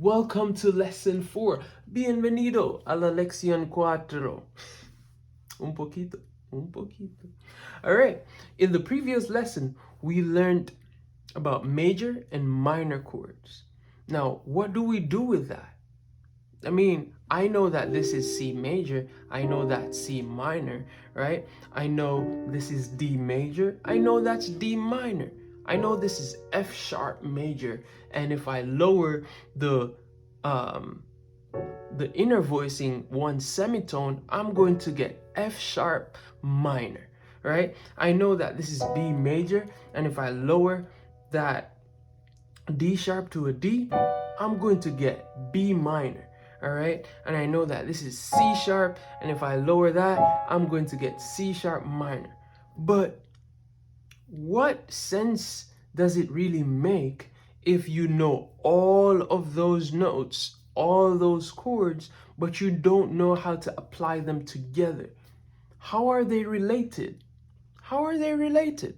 Welcome to lesson 4. Bienvenido a la lección 4. Un poquito, un poquito. All right. In the previous lesson, we learned about major and minor chords. Now, what do we do with that? I mean, I know that this is C major. I know that's C minor, right? I know this is D major. I know that's D minor. I know this is F sharp major. And if I lower um, the inner voicing one semitone, I'm going to get F sharp minor, right? I know that this is B major. And if I lower that D sharp to a D, I'm going to get B minor. All right, and I know that this is C sharp, and if I lower that, I'm going to get C sharp minor. But what sense does it really make if you know all of those notes, all those chords, but you don't know how to apply them together? How are they related? How are they related?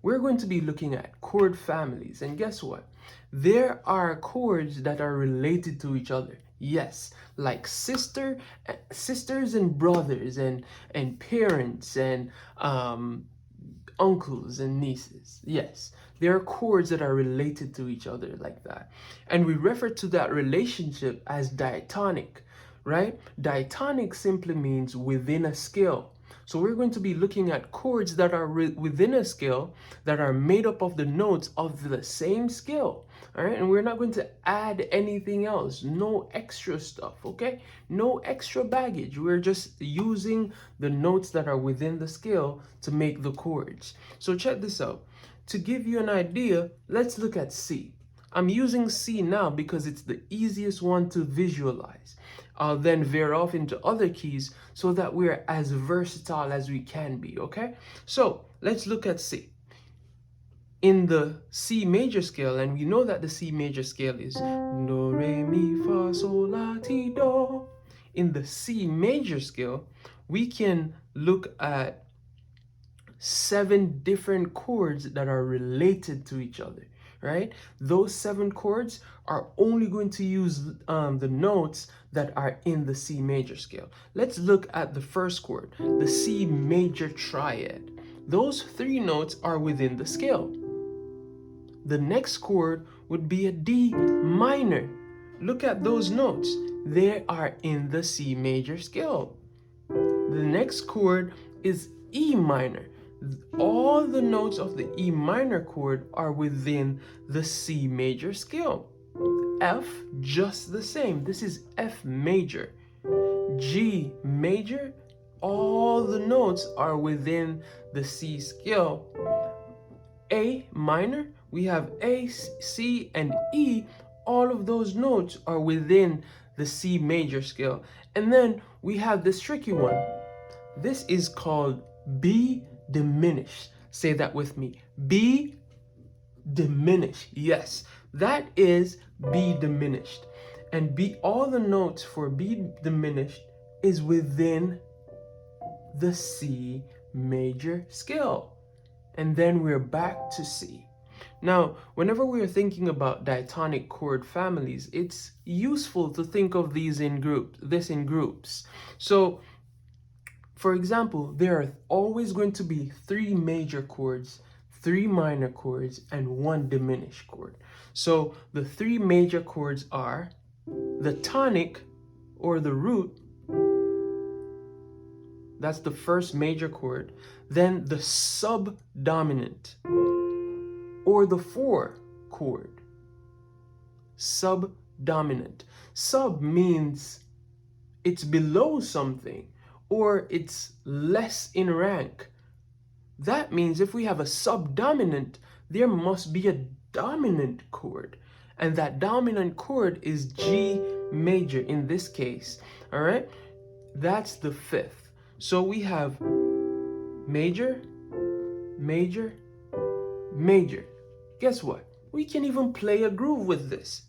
We're going to be looking at chord families, and guess what? There are chords that are related to each other. Yes, like sisters and brothers and parents and uncles and nieces. Yes, there are chords that are related to each other like that. And we refer to that relationship as diatonic, right? Diatonic simply means within a scale. So we're going to be looking at chords that are within a scale that are made up of the notes of the same scale. All right, and we're not going to add anything else, no extra stuff, okay? No extra baggage. We're just using the notes that are within the scale to make the chords. So check this out. To give you an idea, let's look at C. I'm using C now because it's the easiest one to visualize. I'll then veer off into other keys so that we're as versatile as we can be, okay? So let's look at C. In the C major scale, and we know that the C major scale is do, re, mi, fa, sol, la, ti, do. In the C major scale, we can look at 7 different chords that are related to each other, right? Those 7 chords are only going to use the notes that are in the C major scale. Let's look at the first chord, the C major triad. Those 3 notes are within the scale. The next chord would be a D minor. Look at those notes. They are in the C major scale. The next chord is E minor. All the notes of the E minor chord are within the C major scale. F, just the same. This is F major. G major, all the notes are within the C scale. A minor, we have A, C, and E. All of those notes are within the C major scale. And then we have this tricky one. This is called B diminished. Say that with me. B diminished. Yes, that is B diminished. And B, all the notes for B diminished is within the C major scale. And then we're back to C. Now, whenever we're thinking about diatonic chord families, it's useful to think of these in groups. So, for example, there are always going to be 3 major chords, 3 minor chords, and 1 diminished chord. So the 3 major chords are the tonic or the root. That's the first major chord. Then the subdominant or the 4 chord. Subdominant. Sub means it's below something or it's less in rank. That means if we have a subdominant, there must be a dominant chord. And that dominant chord is G major in this case. All right? That's the 5th. So we have major, major, major. Guess what? We can even play a groove with this.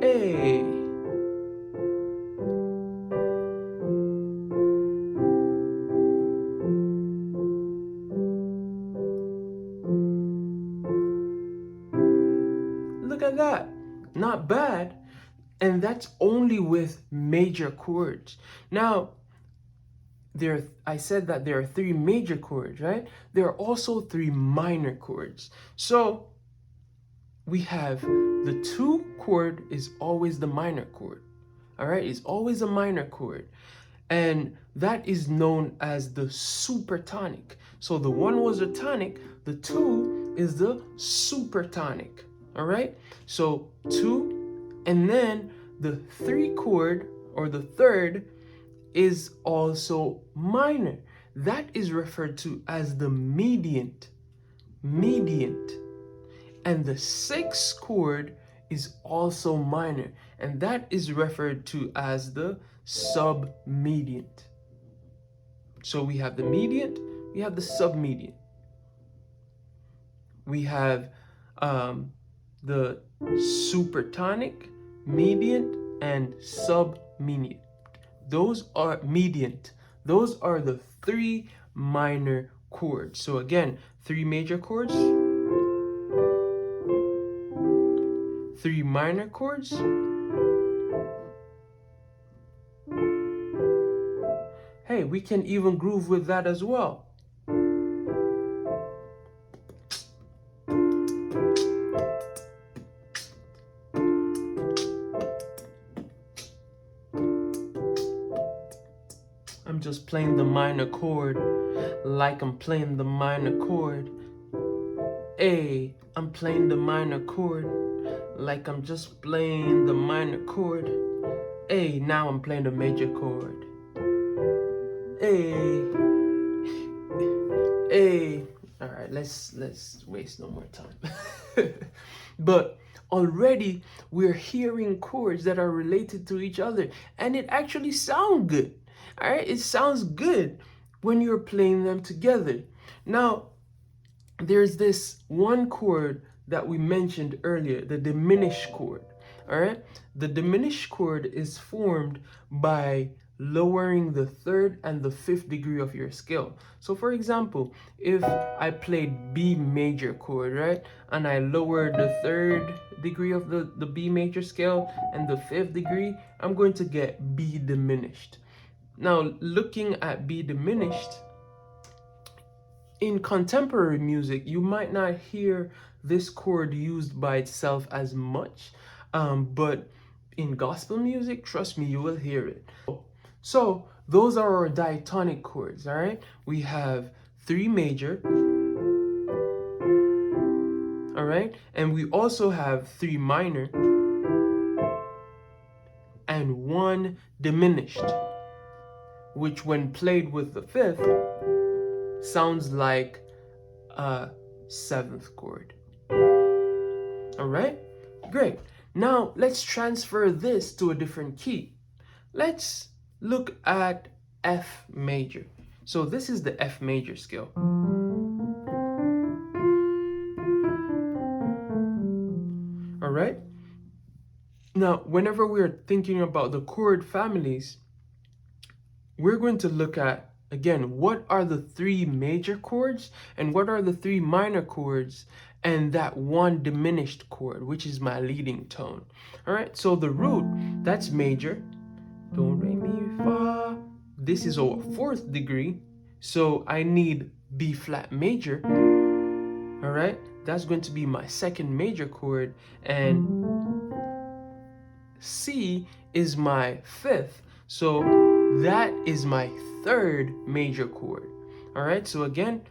A. Look at that. Not bad. And that's only with major chords. Now, I said that there are 3 major chords, right? There are also 3 minor chords. So we have the 2 chord is always the minor chord. All right, it's always a minor chord. And that is known as the supertonic. So the 1 was a tonic, the 2 is the supertonic. All right, so 2, and then the 3 chord, or the 3rd, is also minor. That is referred to as the mediant. And the 6th chord is also minor, and that is referred to as the submediant. So we have the mediant, we have the submediant. We have the supertonic, mediant, and submediant. Those are mediant. Those are the 3 minor chords. So again, 3 major chords, 3 minor chords, hey, we can even groove with that as well. I'm just playing the minor chord like I'm playing the minor chord. A, I'm playing the minor chord like I'm just playing the minor chord. A, now I'm playing the major chord. A. All right, let's waste no more time. But already we're hearing chords that are related to each other, and it actually sounds good. All right, it sounds good when you're playing them together. Now, there's this one chord that we mentioned earlier, the diminished chord. All right, the diminished chord is formed by lowering the 3rd and the 5th degree of your scale. So for example, if I played B major chord, right, and I lowered the 3rd degree of the B major scale and the 5th degree, I'm going to get B diminished. Now, looking at B diminished, in contemporary music, you might not hear this chord used by itself as much, but in gospel music, trust me, you will hear it. So those are our diatonic chords, all right? We have 3 major, all right? And we also have 3 minor and 1 diminished, which when played with the 5th sounds like a 7th chord. All right, great. Now let's transfer this to a different key. Let's look at F major. So this is the F major scale. All right. Now, whenever we're thinking about the chord families, we're going to look at, again, what are the 3 major chords and what are the 3 minor chords and that 1 diminished chord, which is my leading tone. All right, so the root, that's major. Do, re, mi, fa. This is our 4th degree, so I need B flat major. All right, that's going to be my 2nd major chord, and C is my 5th, so that is my 3rd major chord. All right, so again,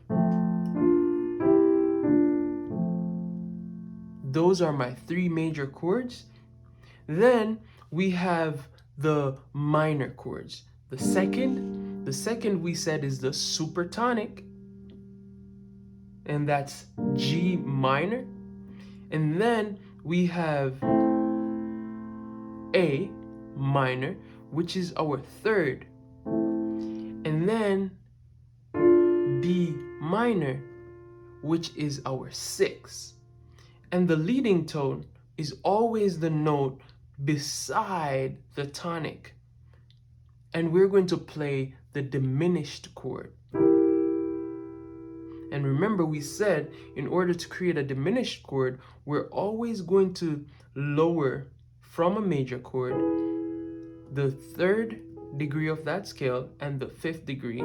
those are my 3 major chords. Then we have the minor chords. The second we said is the supertonic, and that's G minor. And then we have A minor, which is our 3rd. And then B minor, which is our 6th. And the leading tone is always the note beside the tonic. And we're going to play the diminished chord. And And remember, we said in order to create a diminished chord, we're always going to lower from a major chord the third degree of that scale and the fifth degree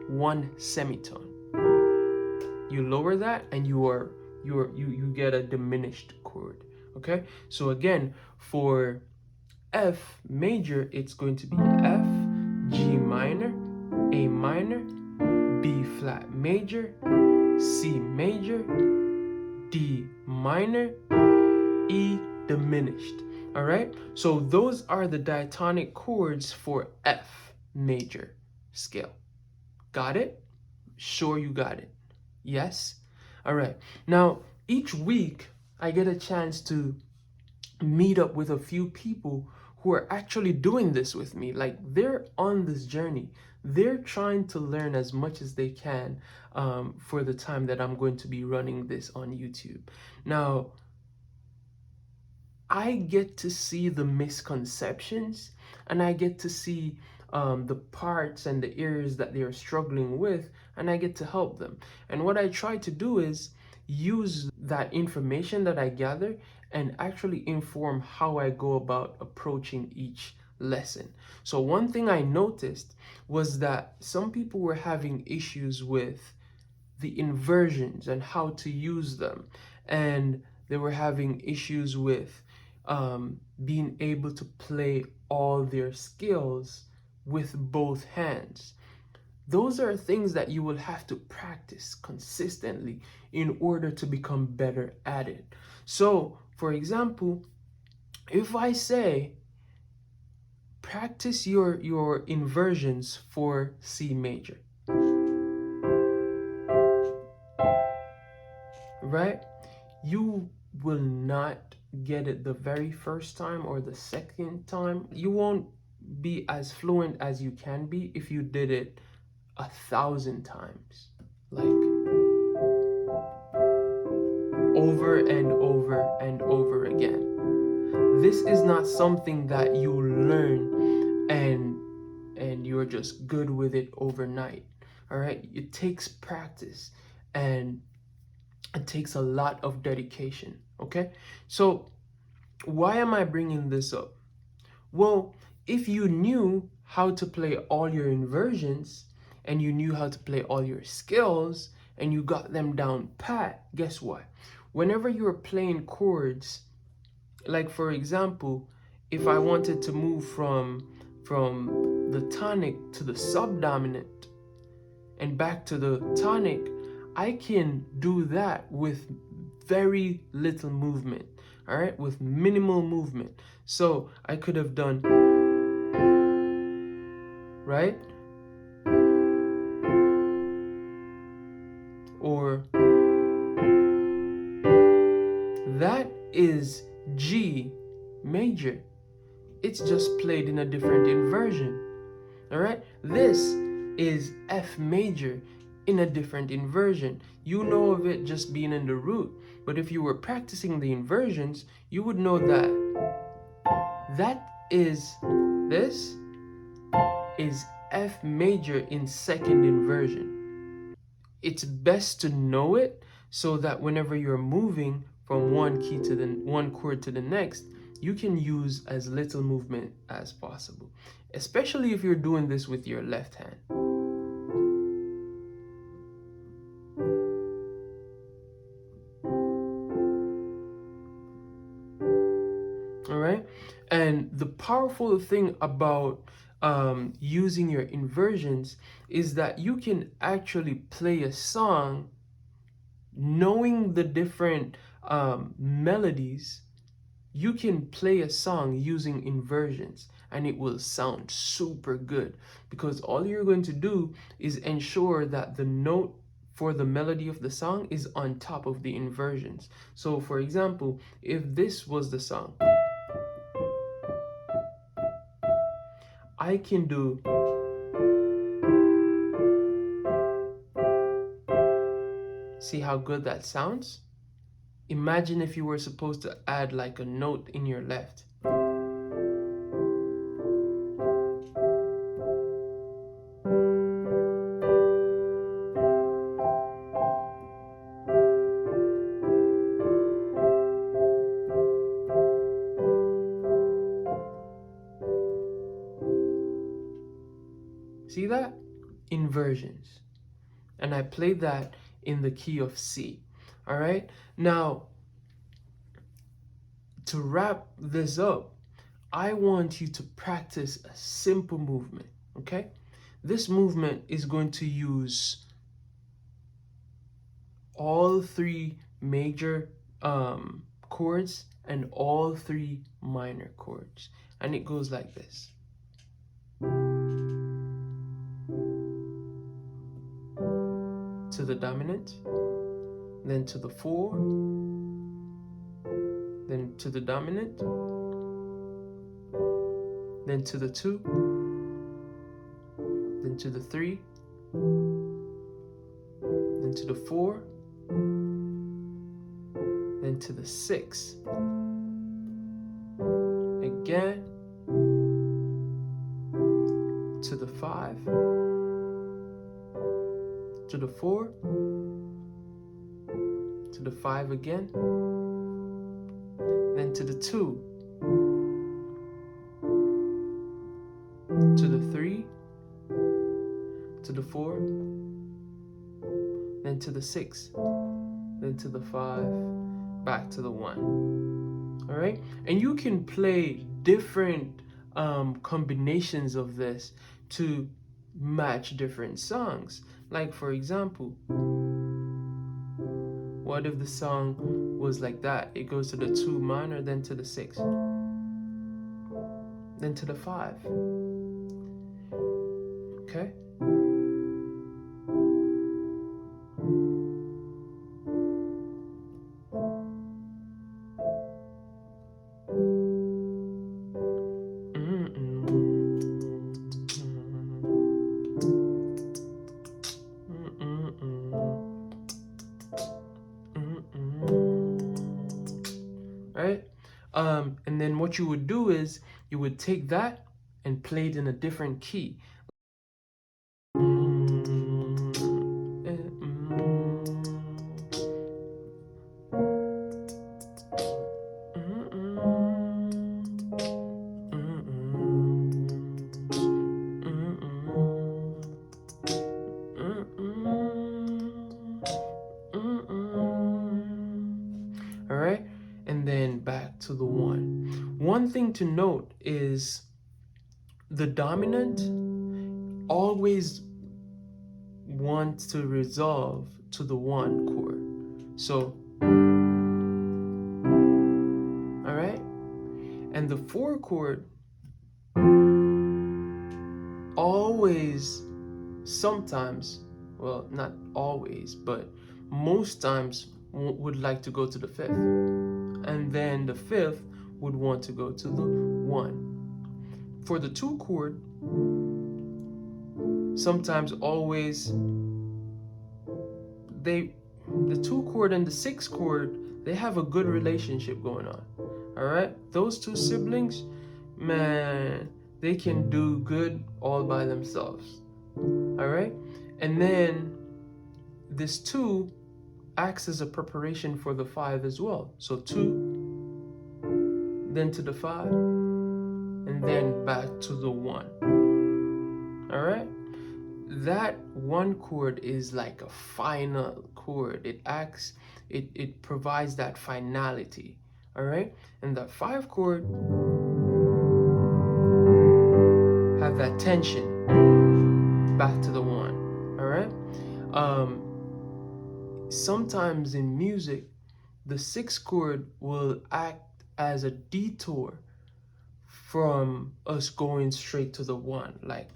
one semitone. You lower that and you get a diminished chord. Okay, so again, for F major, it's going to be F, G minor, A minor, B flat major, C major, D minor, E diminished. All right, so those are the diatonic chords for F major scale. Got it? Sure you got it. Yes? All right. Now, each week I get a chance to meet up with a few people who are actually doing this with me. Like, they're on this journey. They're trying to learn as much as they can for the time that I'm going to be running this on YouTube. Now, I get to see the misconceptions, and I get to see the parts and the areas that they are struggling with, and I get to help them. And what I try to do is use that information that I gather and actually inform how I go about approaching each lesson. So one thing I noticed was that some people were having issues with the inversions and how to use them, and they were having issues with being able to play all their skills with both hands. Those are things that you will have to practice consistently in order to become better at it. So, for example, if I say practice your inversions for C major, right? You will not get it the very first time or the second time. You won't be as fluent as you can be if you did it 1,000 times, like over and over and over again. This is not something that you learn and you're just good with it overnight. All right, it takes practice and it takes a lot of dedication. Okay, so why am I bringing this up? Well, if you knew how to play all your inversions and you knew how to play all your scales and you got them down pat, guess what? Whenever you're playing chords, like for example, if I wanted to move from the tonic to the subdominant and back to the tonic, I can do that with very little movement, all right, with minimal movement. So I could have done, right? Or that is G major. It's just played in a different inversion, all right? This is F major in a different inversion. You know of it just being in the root, but if you were practicing the inversions, you would know that this is F major in second inversion. It's best to know it so that whenever you're moving from one chord to the next, you can use as little movement as possible, especially if you're doing this with your left hand. All right, and the powerful thing about using your inversions is that you can actually play a song knowing the different melodies. You can play a song using inversions and it will sound super good, because all you're going to do is ensure that the note for the melody of the song is on top of the inversions. So for example, if this was the song, I can do see how good that sounds? Imagine if you were supposed to add like a note in your left. that? Inversions. And I play that in the key of C. All right? Now, to wrap this up, I want you to practice a simple movement, okay? This movement is going to use all three major chords and all three minor chords. And it goes like this. To the dominant, then to the 4, then to the dominant, then to the 2, then to the 3, then to the 4, then to the 6, again, to the 5, to the 4, to the 5 again, then to the 2, to the 3, to the 4, then to the 6, then to the 5, back to the 1. All right, and you can play different combinations of this to match different songs. Like, for example, what if the song was like that? It goes to the 2 minor, then to the 6, then to the 5. Okay? Right? And then what you would do is you would take that and play it in a different key. All right, and then back to the 1. One thing to note is the dominant always wants to resolve to the 1 chord. So, all right, and the 4 chord always, sometimes, well, not always, but most times would like to go to the 5th, and then the 5th would want to go to the 1. For the 2 chord, sometimes always the 2 chord and the 6 chord, they have a good relationship going on. All right, those 2 siblings, man, they can do good all by themselves. All right, and then this 2 acts as a preparation for the 5 as well. So 2, then to the 5, and then back to the 1. All right, that 1 chord is like a final chord. It acts, it provides that finality. All right, and that 5 chord have that tension back to the 1. All right, sometimes in music, the 6 chord will act as a detour from us going straight to the 1, like.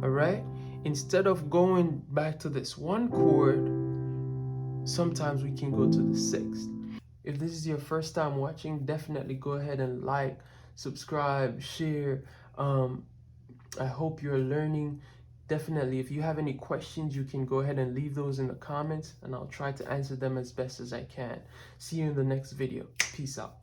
All right, instead of going back to this 1 chord, sometimes we can go to the 6th. If this is your first time watching, definitely go ahead and like, subscribe, share. I hope you're learning. Definitely, if you have any questions, you can go ahead and leave those in the comments, and I'll try to answer them as best as I can. See you in the next video. Peace out.